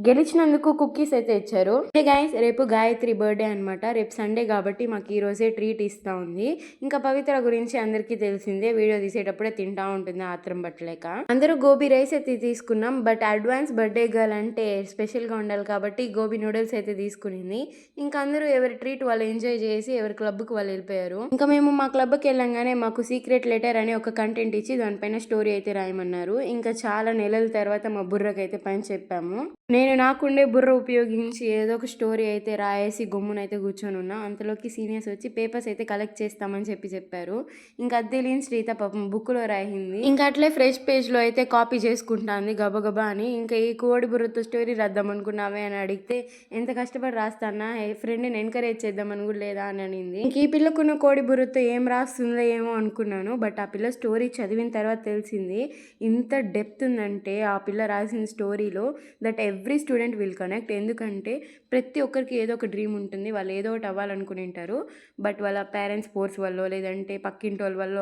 గెలిచినందుకు cookies అయితే ఇచ్చారు. Hey guys, రేపు గాయత్రి బర్త్డే అనమాట. రేపు సండే కాబట్టి మాకు ఈ రోజే ట్రీట్ ఇస్తా ఉంది. ఇంకా పవిత్ర గురించి అందరికీ తెలిసిందే, వీడియో తీసేటప్పుడే తింటా ఉంటుంది ఆత్రం పట్టలేక. అందరూ గోబీ రైస్ అయితే తీసుకున్నాం. బట్ అడ్వాన్స్ బర్త్డే గర్ల్ అంటే స్పెషల్ గా ఉండాలి కాబట్టి గోబీ నూడిల్స్ అయితే తీసుకునింది. ఇంకా అందరూ ఎవరి ట్రీట్ వాళ్ళు ఎంజాయ్ చేసి ఎవరి క్లబ్కి వాళ్ళు వెళ్ళిపోయారు. ఇంకా మేము మా క్లబ్కి వెళ్ళంగానే మాకు సీక్రెట్ లెటర్ అనే ఒక కంటెంట్ ఇచ్చి దానిపైన స్టోరీ అయితే రాయమన్నారు. ఇంకా చాలా నెలల తర్వాత మా బుర్రకైతే పని చెప్పాము. నేను నాకుండే బుర్ర ఉపయోగించి ఏదో ఒక స్టోరీ అయితే రాయేసి గమ్మునైతే కూర్చొని ఉన్నా. అంతలోకి సీనియర్స్ వచ్చి పేపర్స్ అయితే కలెక్ట్ చేస్తామని చెప్పారు. ఇంకా అది తెలియని శ్రీత పాపం బుక్లో రాయింది. ఇంకా అట్లే ఫ్రెష్ పేజ్లో అయితే కాపీ చేసుకుంటాంది గబగబా అని. ఇంకా ఈ కోడి బుర్రతో స్టోరీ రాద్దాం అనుకున్నావే అని అడిగితే ఎంత కష్టపడి రాస్తానా, ఫ్రెండ్ని ఎంకరేజ్ చేద్దామని కూడా లేదా అని అనింది. ఇంక ఈ పిల్లకున్న కోడి బుర్రతో ఏం రాస్తుందో ఏమో అనుకున్నాను. బట్ ఆ పిల్ల స్టోరీ చదివిన తర్వాత తెలిసింది ఇంత డెప్త్ ఉందంటే ఆ పిల్ల రాసిన స్టోరీలో. That every student will connect. ఎందుకంటే ప్రతి ఒక్కరికి ఏదో ఒక డ్రీమ్ ఉంటుంది, వాళ్ళు ఏదో ఒకటి అవ్వాలనుకుని ఉంటారు. బట్ వాళ్ళ పేరెంట్స్ ఫోర్స్ వల్ల లేదంటే పక్కింటి వల్ల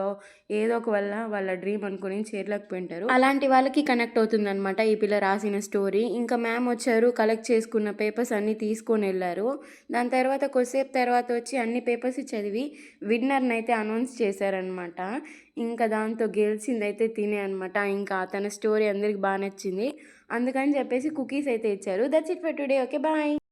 ఏదో ఒక వల్ల వాళ్ళ డ్రీమ్ అనుకుని చేరలేకపోయింటారు. అలాంటి వాళ్ళకి కనెక్ట్ అవుతుంది అనమాట ఈ పిల్ల రాసిన స్టోరీ. ఇంకా మ్యామ్ వచ్చారు, కలెక్ట్ చేసుకున్న పేపర్స్ అన్ని తీసుకొని వెళ్ళారు. దాని తర్వాత కొద్దిసేపు తర్వాత వచ్చి అన్ని పేపర్స్ చదివి విన్నర్ని అయితే అనౌన్స్ చేశారనమాట. ఇంకా దాంతో గెలిచిందైతే తినే అనమాట. ఇంకా తన స్టోరీ అందరికి బాగా నచ్చింది. అందుకని చెప్పేసి కుకీస్ అయితే ఇచ్చారు. That's it for today. Okay, bye.